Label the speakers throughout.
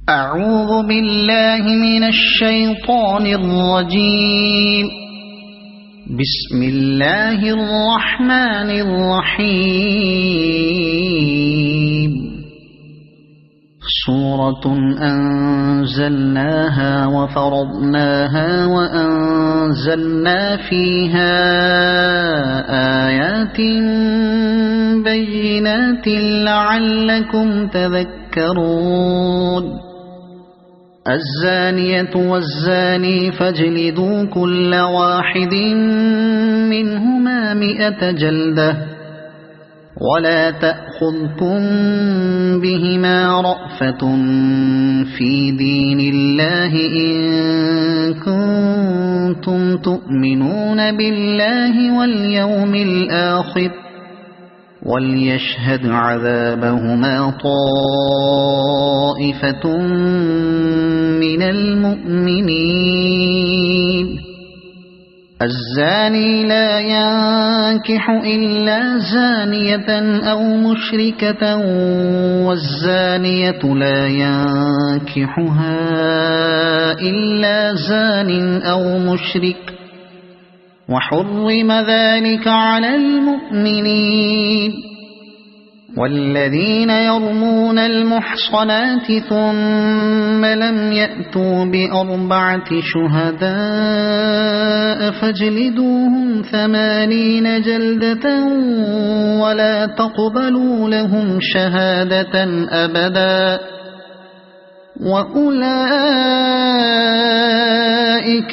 Speaker 1: أعوذ بالله من الشيطان الرجيم. بسم الله الرحمن الرحيم. سورة أنزلناها وفرضناها وأنزلنا فيها آيات بينات لعلكم تذكرون. الزانية والزاني فاجلدوا كل واحد منهما 100 جلدة ولا تأخذكم بهما رأفة في دين الله إن كنتم تؤمنون بالله واليوم الآخر وليشهد عذابهما طائفة من المؤمنين. الزاني لا ينكح إلا زانية أو مشركة والزانية لا ينكحها إلا زان أو مشرك وحرم ذلك على المؤمنين. والذين يرمون المحصنات ثم لم يأتوا ب4 شهداء فاجلدوهم 80 جلدة ولا تقبلوا لهم شهادة أبدا وأولئك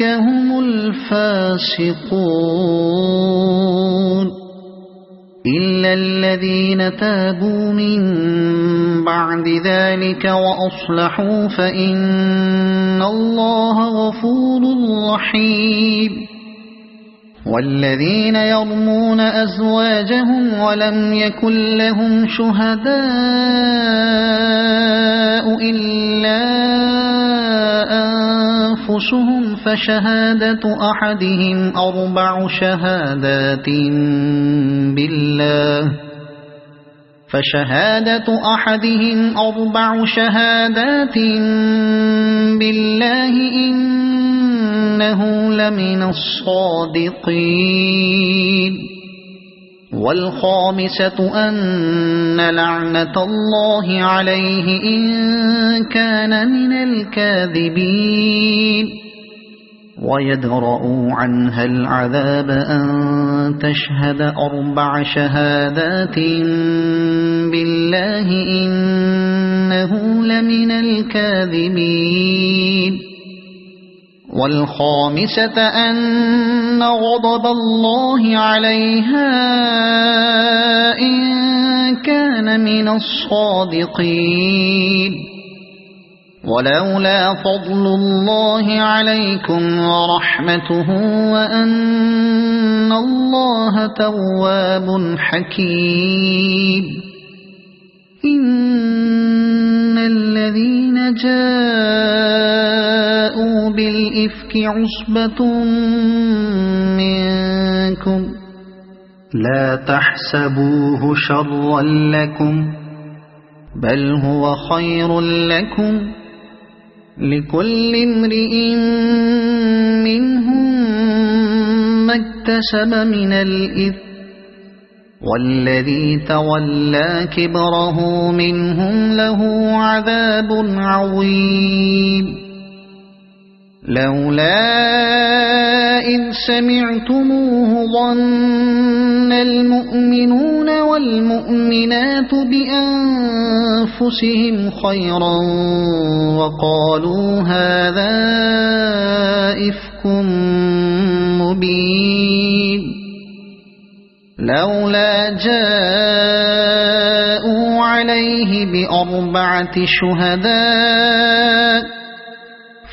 Speaker 1: هم الفاسقون. إلا الذين تابوا من بعد ذلك وأصلحوا فإن الله غفور رحيم. والذين يرمون أزواجهم ولم يكن لهم شهداء إلا أنفسهم فشهادة أحدهم 4 شهادات بالله إنه لمن الصادقين. والخامسة أن لعنة الله عليه إن كان من الكاذبين. ويدرؤ عنها العذاب أن تشهد 4 شهادات بالله إنه لمن الكاذبين. والخامسة أن غضب الله عليها إن كان من الصادقين. ولولا فضل الله عليكم ورحمته وأن الله تواب حكيم. إن الذين جاءوا بالإفك عصبة منكم لا تحسبوه شرا لكم بل هو خير لكم لكل امرئ منهم ما اكتسب من الإثم والذي تولى كبره منهم له عذاب عظيم. لولا إذ سمعتموه ظن المؤمنون والمؤمنات بأنفسهم خيرا وقالوا هذا إفك مبين. لولا جاءوا عليه ب4 شهداء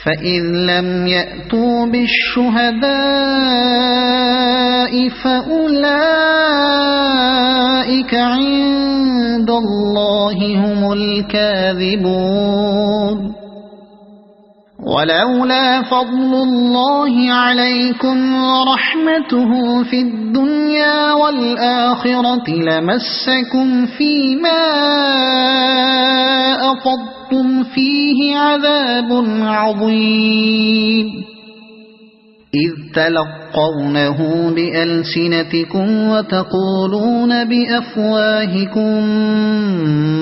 Speaker 1: فإذ لم يأتوا بالشهداء فأولئك عند الله هم الكاذبون. ولولا فضل الله عليكم ورحمته في الدنيا والآخرة لمسكم فيما أفضتم لَّخُلْتُمْ فِيهِ عَذَابٌ عَظِيمٌ إِذْ تَلَقَّوْنَهُ بِأَلْسِنَتِكُمْ وَتَقُولُونَ بِأَفْوَاهِكُم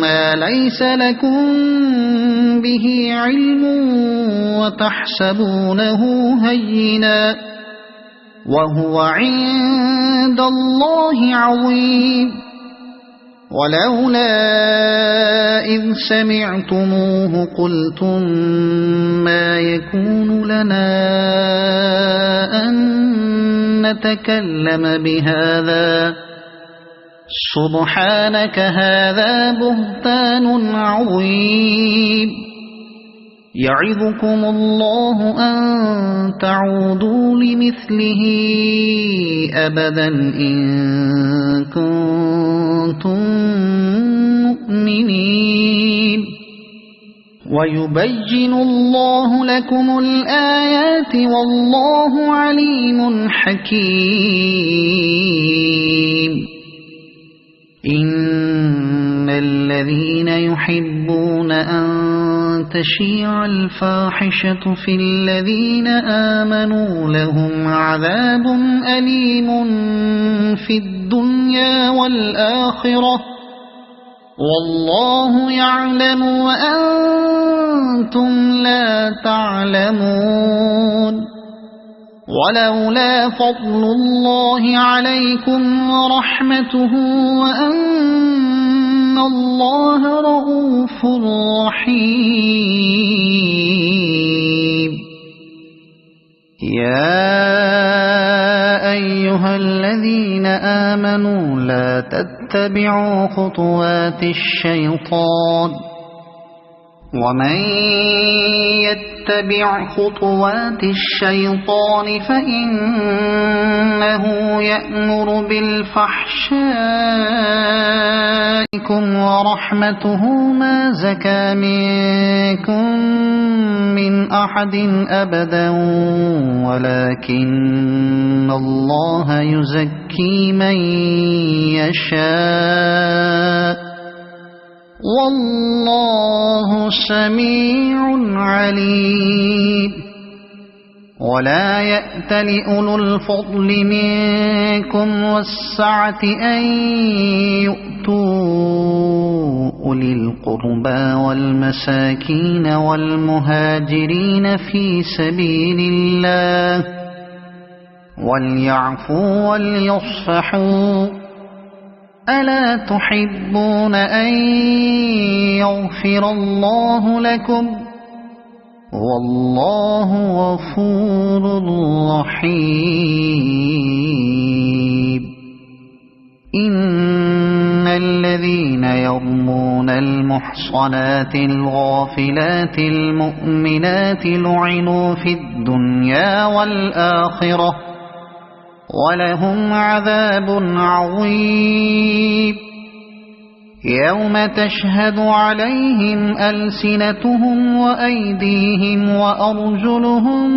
Speaker 1: مَّا لَيْسَ لَكُم بِهِ عِلْمٌ وَتَحْسَبُونَهُ هَيِّنًا وَهُوَ عِندَ اللَّهِ عَظِيمٌ وَلَوْلَا إِذْ سَمِعْتُمُوهُ قُلْتُم مَّا يَكُونُ لَنَا أَن نَّتَكَلَّمَ بِهَٰذَا سُبْحَانَكَ هَٰذَا بُهْتَانٌ عَظِيمٌ يَعِظُكُمُ اللَّهُ أَن تَعُودُوا لِمِثْلِهِ أَبَدًا إِن كُنتُم مُّؤْمِنِينَ وَيُبَيِّنُ اللَّهُ لَكُمُ الْآيَاتِ وَاللَّهُ عَلِيمٌ حَكِيمٌ إِنَّ الَّذِينَ يُحِبُّونَ أَن تَشِيعَ الْفَاحِشَةُ فِي الَّذِينَ آمَنُوا لَهُمْ عَذَابٌ أَلِيمٌ فِي الدُّنْيَا وَالْآخِرَةِ وَاللَّهُ يَعْلَمُ وَأَنتُمْ لَا تَعْلَمُونَ وَلَوْلَا فَضْلُ اللَّهِ عَلَيْكُمْ وَرَحْمَتُهُ وَأَنَّ اللَّهَ رَءُوفٌ رَّحِيمٌ يَا أَيُّهَا الَّذِينَ آمَنُوا لَا تَتَّبِعُوا خُطُوَاتِ الشَّيْطَانِ وَمَن يَتَّبِعْ خُطُوَاتِ الشَّيْطَانِ فَإِنَّهُ يَأْمُرُ بِالْفَحْشَاءِ وَرَحْمَتُهُ مَا زَكَىٰ مِنكُم مِّنْ أَحَدٍ أَبَدًا وَلَٰكِنَّ اللَّهَ يُزَكِّي مَن يَشَاءُ وَاللَّهُ سَمِيعٌ عَلِيمٌ وَلَا يَأْتَلِ أُولُو الْفَضْلِ مِنكُمْ وَالسَّعَةِ أَن يُؤْتُوا أُولِي الْقُرْبَىٰ وَالْمَسَاكِينَ وَالْمُهَاجِرِينَ فِي سَبِيلِ اللَّهِ وَلْيَعْفُوا وَلْيَصْفَحُوا أَلَا تُحِبُّونَ أَن يَغْفِرَ اللَّهُ لَكُمْ وَاللَّهُ غَفُورٌ رَّحِيمٌ إِنَّ الَّذِينَ يَرْمُونَ الْمُحْصَنَاتِ الْغَافِلَاتِ الْمُؤْمِنَاتِ لُعِنُوا فِي الدُّنْيَا وَالْآخِرَةِ وَلَهُمْ عَذَابٌ عَظِيمٌ يَوْمَ تَشْهَدُ عَلَيْهِمْ أَلْسِنَتُهُمْ وَأَيْدِيهِمْ وَأَرْجُلُهُم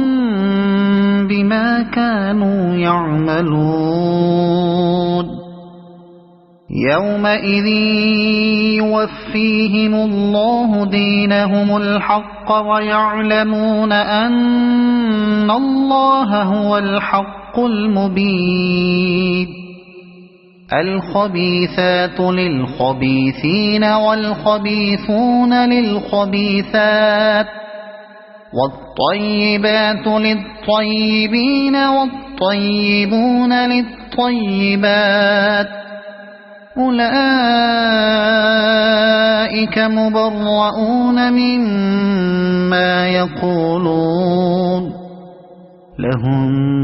Speaker 1: بِمَا كَانُوا يَعْمَلُونَ يَوْمَئِذٍ يُوَفِّيهِمُ اللَّهُ دِينَهُمُ الْحَقَّ وَيَعْلَمُونَ أَنَّ اللَّهَ هُوَ الْحَقُّ الْمُبِينُ الْخَبِيثَاتُ لِلْخَبِيثِينَ وَالْخَبِيثُونَ لِلْخَبِيثَاتِ وَالطَّيِّبَاتُ لِلطَّيِّبِينَ وَالطَّيِّبُونَ لِلطَّيِّبَاتِ أُولَئِكَ مُبَرَّءُونَ مِمَّا يَقُولُونَ لَهُم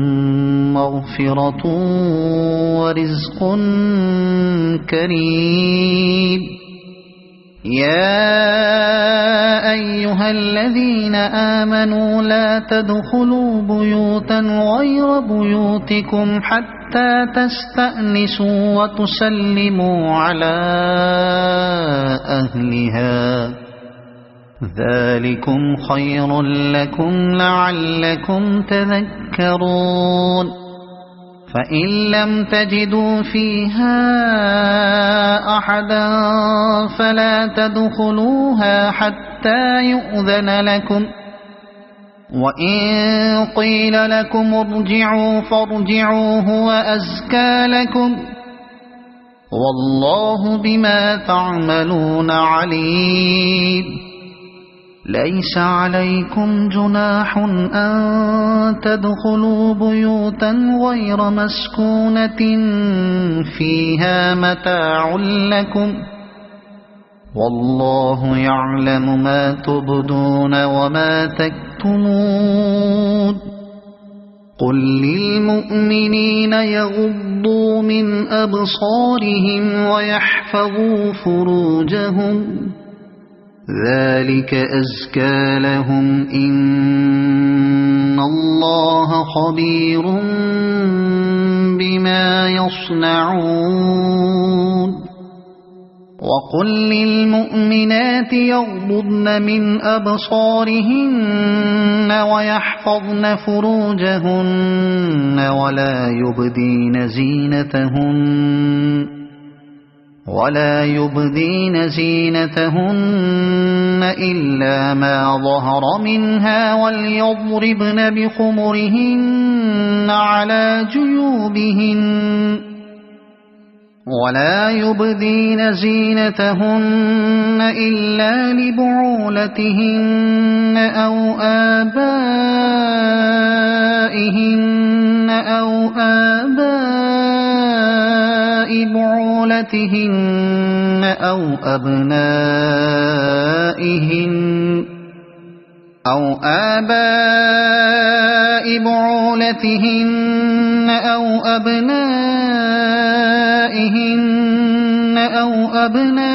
Speaker 1: مَّغْفِرَةٌ وَرِزْقٌ كَرِيمٌ يَا أَيُّهَا الَّذِينَ آمَنُوا لَا تَدْخُلُوا بُيُوتًا غَيْرَ بُيُوتِكُمْ حَتَّىٰ تَسْتَأْنِسُوا وَتُسَلِّمُوا عَلَىٰ أَهْلِهَا ذَٰلِكُمْ خَيْرٌ لَّكُمْ لَعَلَّكُمْ تَذَكَّرُونَ فَإِن لَّمْ تَجِدُوا فِيهَا أَحَدًا فَلَا تَدْخُلُوهَا حَتَّىٰ حتى يؤذن لكم، وإن قيل لكم ارجعوا فارجعوا هو أزكى لكم، والله بما تعملون عليم. ليس عليكم جناح أن تدخلوا بيوتا غير مسكونة فيها متاع لكم، والله يعلم ما تبدون وما تكتمون. قل للمؤمنين يغضوا من أبصارهم ويحفظوا فروجهم، ذلك أزكى لهم، إن الله خبير بما يصنعون. وقل للمؤمنات يغضضن من أبصارهن ويحفظن فروجهن ولا يبدين زينتهن إلا ما ظهر منها، وليضربن بخمرهن على جيوبهن، ولا يبدين زينتهن إلا لبعولتهن أو آبائهن أو آباء بعولتهن أو أبنائهن أو آباء بعولتهن أو أبنائهن أو أبناء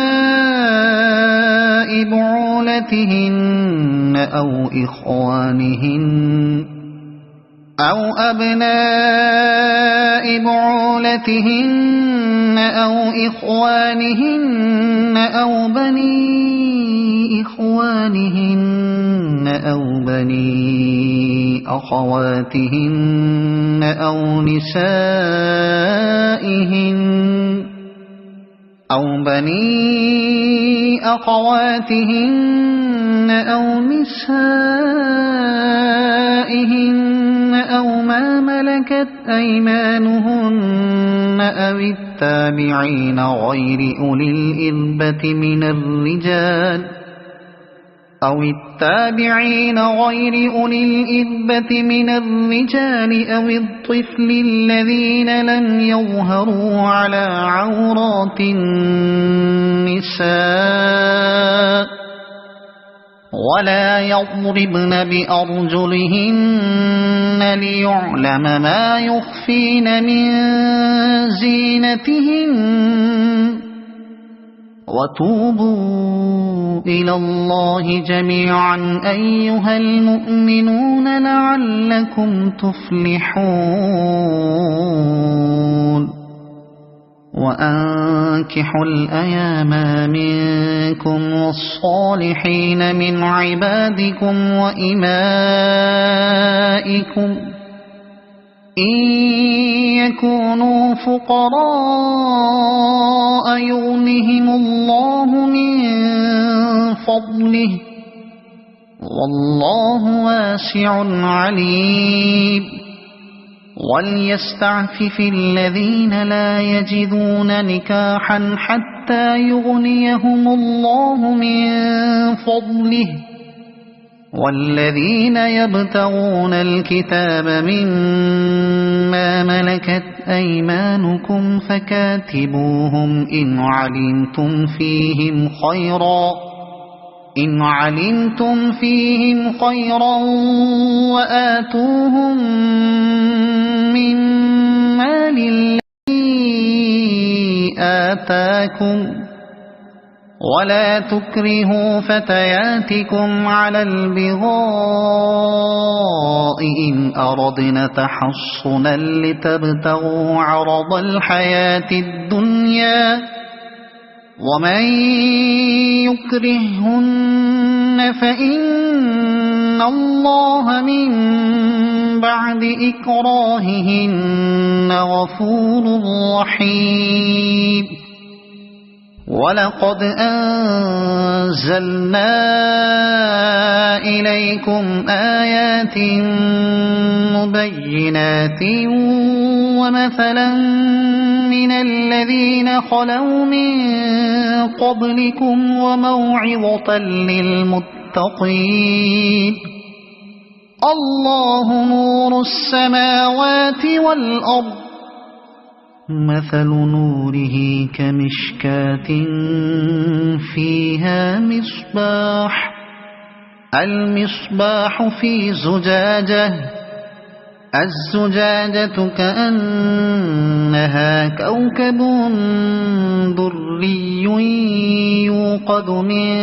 Speaker 1: بعولتهن أو إخوانهن أو أبناء بعولتهن أو إخوانهن أو بني إخوانهن أو بني أخواتهن أو نسائهن أو بني أخواتهن أو نسائهن أو ما ملكت أيمانهن أو التابعين غير أولي الإربة من الرجال أو الطفل الذين لم يظهروا على عورات النساء، ولا يضربن بأرجلهن ليعلم ما يخفين من زينتهن. وتوبوا إلى الله جميعا أيها المؤمنون لعلكم تفلحون. وأنكحوا الأيام منكم والصالحين من عبادكم وإمائكم إن يكونوا فقراء يغنهم الله من فضله، والله واسع عليم. وليستعفف الذين لا يجدون نكاحا حتى يغنيهم الله من فضله، والذين يبتغون الكتاب مما ملكت أيمانكم فكاتبوهم إن علمتم فيهم خيرا وآتوهم من مال الذي آتاكم، ولا تكرهوا فتياتكم على البغاء إن أردنا تحصنا لتبتغوا عرض الحياة الدنيا، ومن يكرهن فإن الله من بعد إكراههن غفور رحيم. ولقد أنزلنا إليكم آيات مبينات ومثلا من الذين خلوا من قبلكم وموعظة للمتقين الله نور السماوات والأرض مثل نوره كمشكاة فيها مصباح المصباح في زجاجة الزجاجة كأنها كوكب دري يوقد من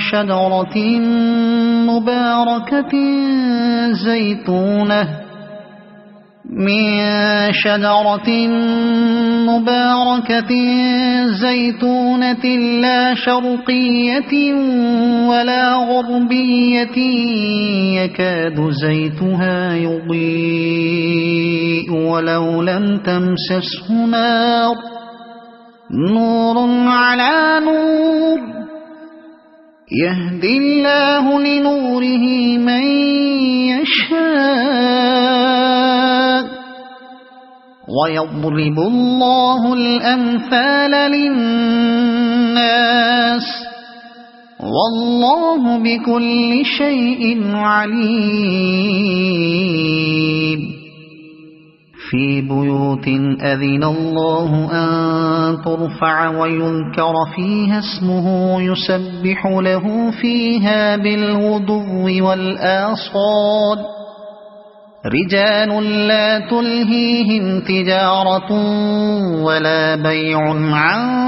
Speaker 1: شجرة مباركة زيتونة لا شرقية ولا غربية يكاد زيتها يضيء ولو لم تمسسه نار نور على نور يهدي الله لنوره من يشاء ويضرب الله الأمثال للناس والله بكل شيء عليم في بيوت أذن الله أن ترفع ويذكر فيها اسمه يسبح له فيها بالغدو والآصال رجال لا تلهيهم تجارة ولا بيع عن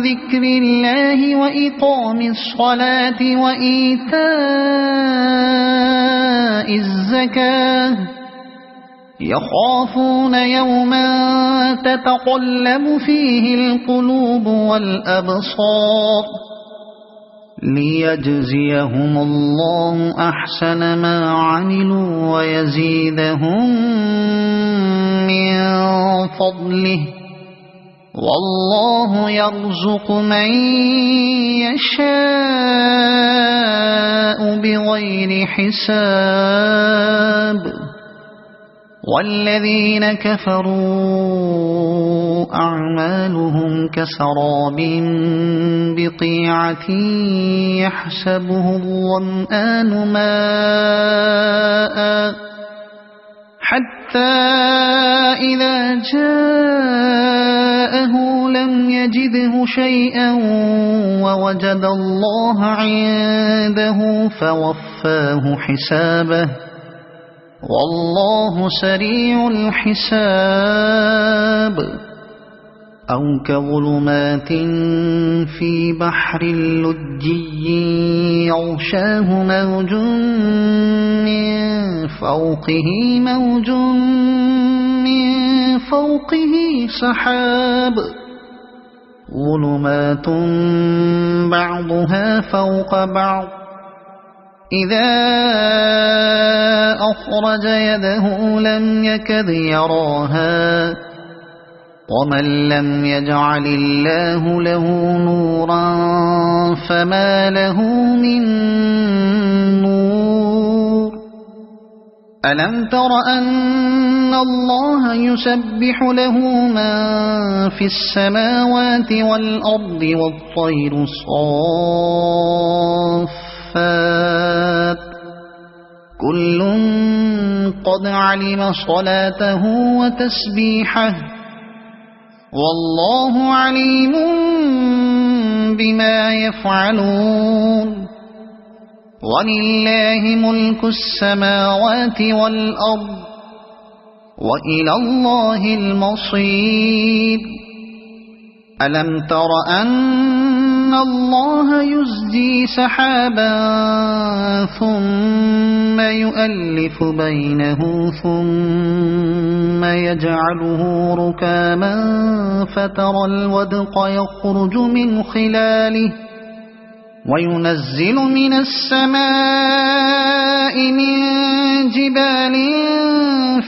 Speaker 1: ذكر الله وإقام الصلاة وإيتاء الزكاة يخافون يوما تتقلب فيه القلوب والأبصار ليجزيهم الله أحسن ما عملوا ويزيدهم من فضله والله يرزق من يشاء بغير حساب والذين كفروا أعمالهم كسراب بقيعة يحسبه الظمآن ماء حتى إذا جاءه لم يجده شيئا ووجد الله عنده فوفاه حسابه والله سريع الحساب أو كظلمات في بحر لجي يغشاه موج من فوقه سحاب ظلمات بعضها فوق بعض إذا أخرج يده لم يكد يراها ومن لم يجعل الله له نورا فما له من نور ألم تر أن الله يسبح له من في السماوات والأرض والطير صافات كل قد علم صلاته وتسبيحه والله عليم بما يفعلون ولله ملك السماوات والأرض وإلى الله المصير ألم تر أن الله يزجي سحابا ثم يؤلف بينه ثم يجعله ركاما فترى الودق يخرج من خلاله وينزل من السماء من جبال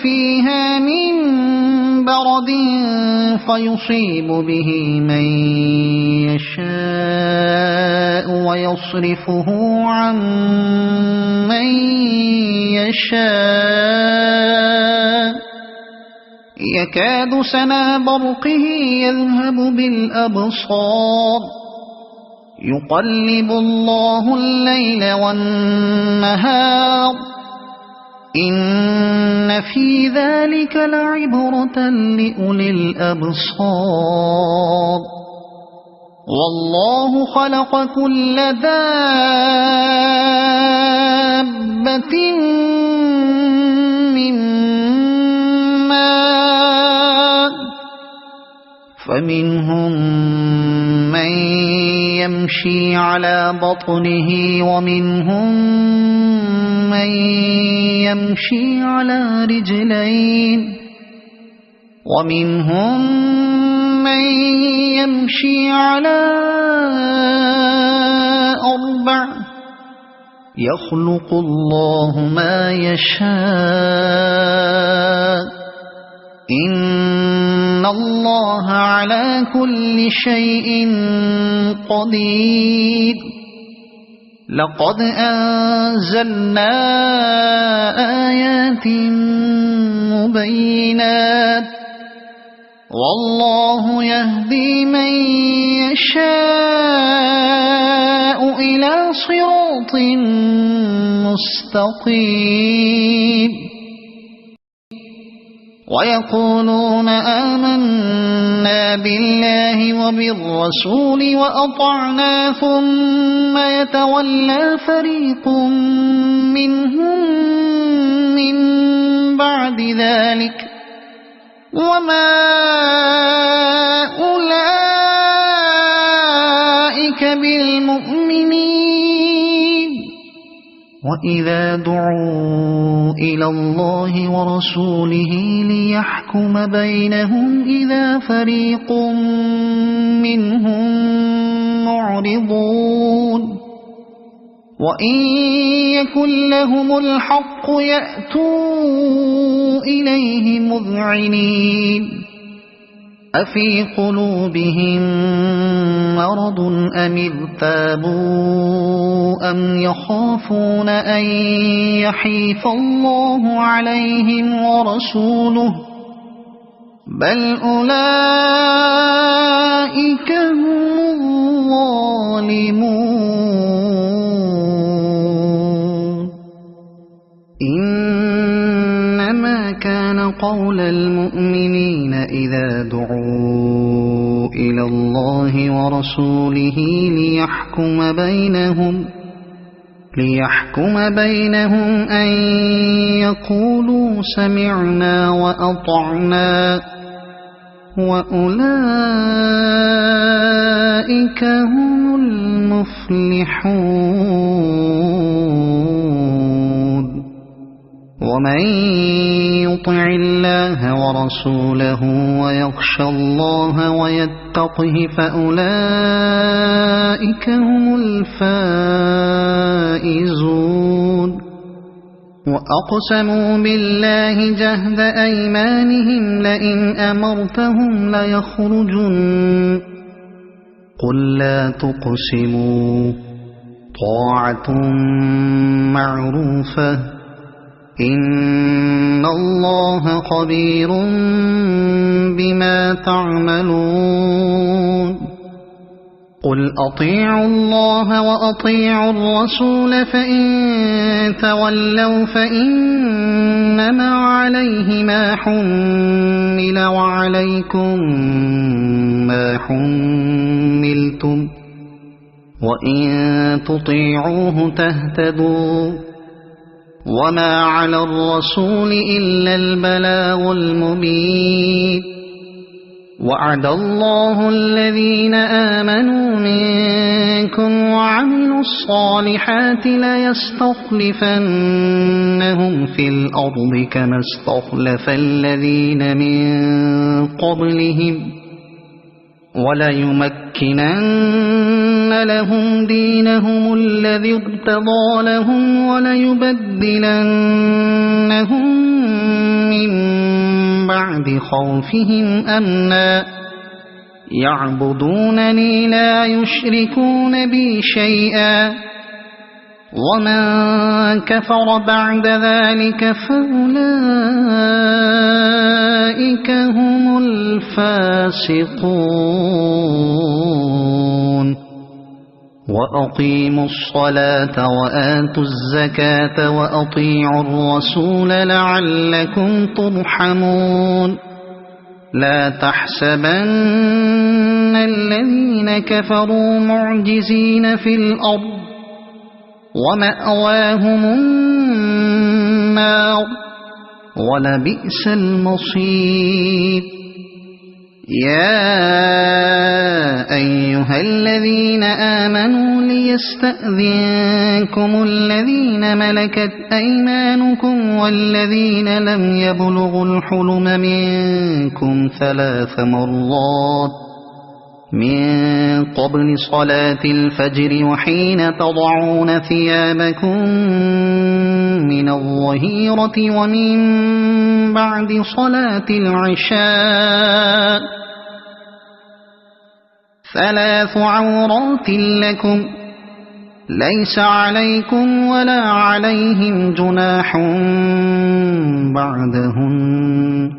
Speaker 1: فيها من برد مرض فيصيب به من يشاء ويصرفه عن من يشاء يكاد سنا برقه يذهب بالأبصار يقلب الله الليل والنهار إن في ذلك لعبرة لأولي الأبصار والله خلق كل دابة من ماء فمنهم من يمشي على بطنه ومنهم من يمشي على رجلين ومنهم من يمشي على أربع يخلق الله ما يشاء إن الله على كل شيء قدير لقد أنزلنا آيات مبينات والله يهدي من يشاء إلى صراط مستقيم ويقولون آمنا بالله وبالرسول وأطعنا ثم يتولى فريق منهم من بعد ذلك وما أولئك بالمؤمنين وإذا دعوا إلى الله ورسوله ليحكم بينهم إذا فريق منهم معرضون وإن يكن لهم الحق يأتوا إليه مذعنين أفي قلوبهم مرض أم ارتابوا أم يخافون أن يحيف الله عليهم ورسوله بل أولئك هم الظالمون إنما كان قول المؤمنين إذا دعوا إلى الله ورسوله ليحكم بينهم أن يقولوا سمعنا وأطعنا وأولئك هم المفلحون ومن يطع الله ورسوله ويخشى الله ويتقه فأولئك هم الفائزون وأقسموا بالله جهد أيمانهم لئن أمرتهم ليخرجن قل لا تقسموا طاعة معروفة إن الله خبير بما تعملون قل أطيعوا الله وأطيعوا الرسول فإن تولوا فإنما عليه ما حمل وعليكم ما حملتم وإن تطيعوه تهتدوا وما على الرسول إلا البلاغ المبين وعد الله الذين آمنوا منكم وعملوا الصالحات ليستخلفنهم في الأرض كما استخلف الذين من قبلهم وليمكنن لهم دينهم الذي ارتضى لهم وليبدلنهم من بعد خوفهم أمنا يعبدونني لا يشركون بي شيئا ومن كفر بعد ذلك فأولئك هم الفاسقون وأقيموا الصلاة وآتوا الزكاة وأطيعوا الرسول لعلكم ترحمون لا تحسبن الذين كفروا معجزين في الأرض ومأواهم النار ولبئس المصير يا أيها الذين آمنوا ليستأذنكم الذين ملكت أيمانكم والذين لم يبلغوا الحلم منكم 3 مرات من قبل صلاة الفجر وحين تضعون ثيابكم من الظهيرة ومن بعد صلاة العشاء 3 عورات لكم ليس عليكم ولا عليهم جناح بعدهن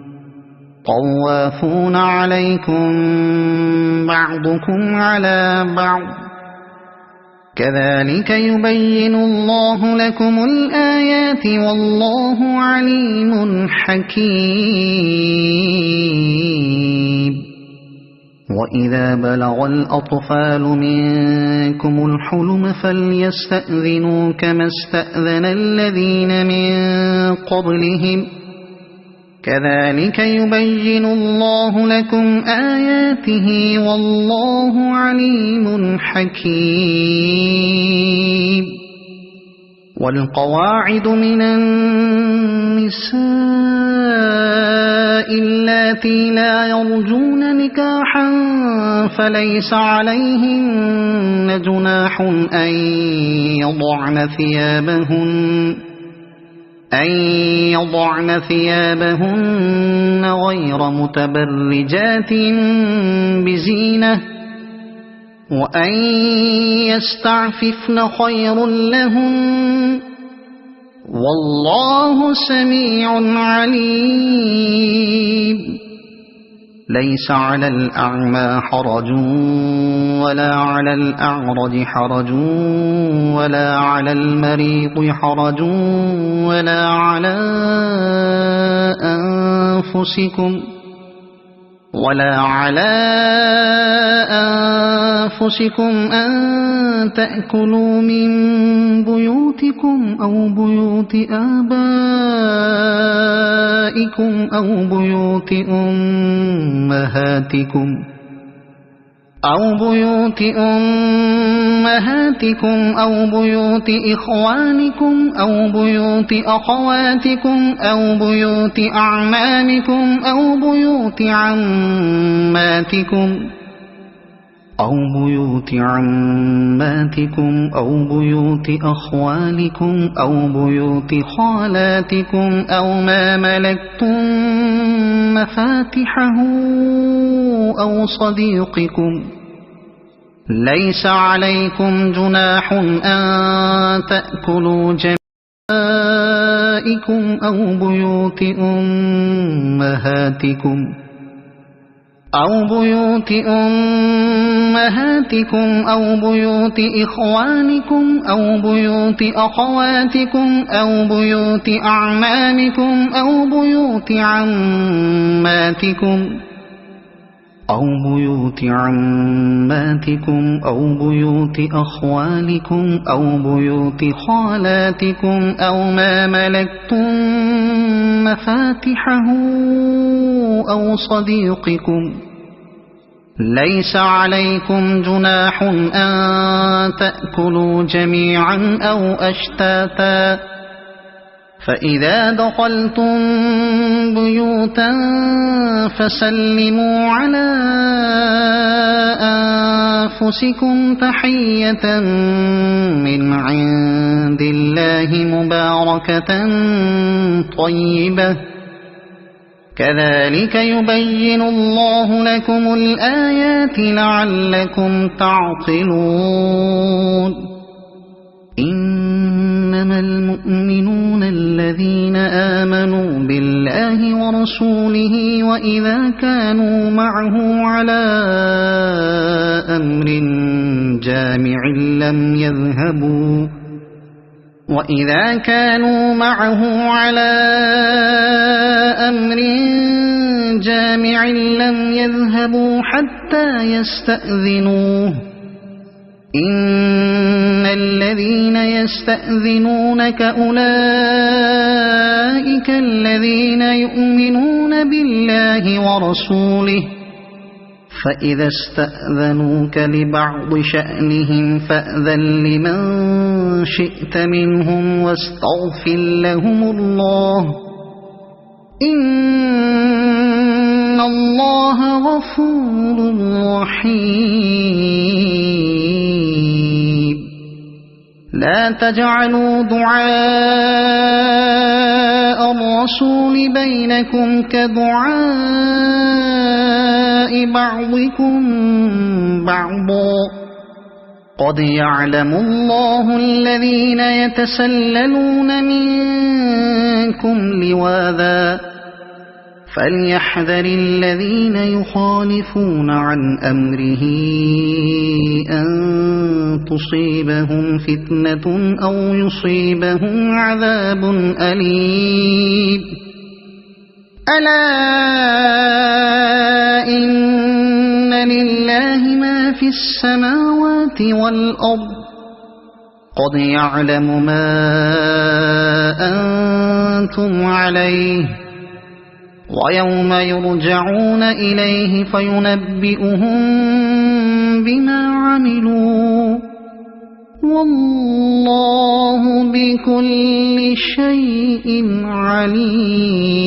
Speaker 1: طوافون عليكم بعضكم على بعض كذلك يبين الله لكم الآيات والله عليم حكيم وإذا بلغ الأطفال منكم الحلم فليستأذنوا كما استأذن الذين من قبلهم كذلك يبين الله لكم آياته والله عليم حكيم والقواعد من النساء اللاتي لا يرجون نكاحا فليس عليهن جناح أن يضعن ثيابهن غير متبرجات بزينة وأن يستعففن خير لهن والله سميع عليم ليس على الأعمى حرج ولا على الأعرج حرج ولا على المريض حرج ولا على أنفسكم أن تأكلوا من بيوتكم أو بيوت آبائكم أو بيوت أمهاتكم أو بيوت إخوانكم أو بيوت أخواتكم أو بيوت أعمامكم أو بيوت عماتكم أو بيوت أخوالكم أو بيوت خالاتكم أو ما ملكتم مفاتحه أو صديقكم ليس عليكم جناح أن تأكلوا جميعا أو بيوت أمهاتكم أو بيوت إخوانكم أو بيوت أخواتكم أو بيوت أعمامكم أو بيوت عماتكم أو بيوت أخوالكم أو بيوت خالاتكم أو ما ملكتم مفاتحه أو صديقكم ليس عليكم جناح أن تأكلوا جميعا أو أشتاتا فإذا دخلتم بيوتا فسلموا على أنفسكم تحية من عند الله مباركة طيبة كذلك يبين الله لكم الآيات لعلكم تعقلون إنما المؤمنون الذين آمنوا بالله ورسوله وإذا كانوا معه على أمر جامع لم يذهبوا حتى يستأذنوه إن الذين يستأذنونك أولئك الذين يؤمنون بالله ورسوله فإذا استأذنوك لبعض شأنهم فأذن لمن شئت منهم واستغفر لهم الله إن الله غفور رحيم لا تجعلوا دعاء الرسول بينكم كدعاء بعضكم بعضا قد يعلم الله الذين يتسللون منكم لواذا فليحذر الذين يخالفون عن أمره أن تصيبهم فتنة أو يصيبهم عذاب أليم ألا إن لله ما في السماوات والأرض قد يعلم ما أنتم عليه ويوم يرجعون إليه فينبئهم بما عملوا والله بكل شيء عليم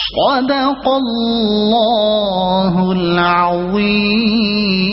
Speaker 1: صدق الله العظيم.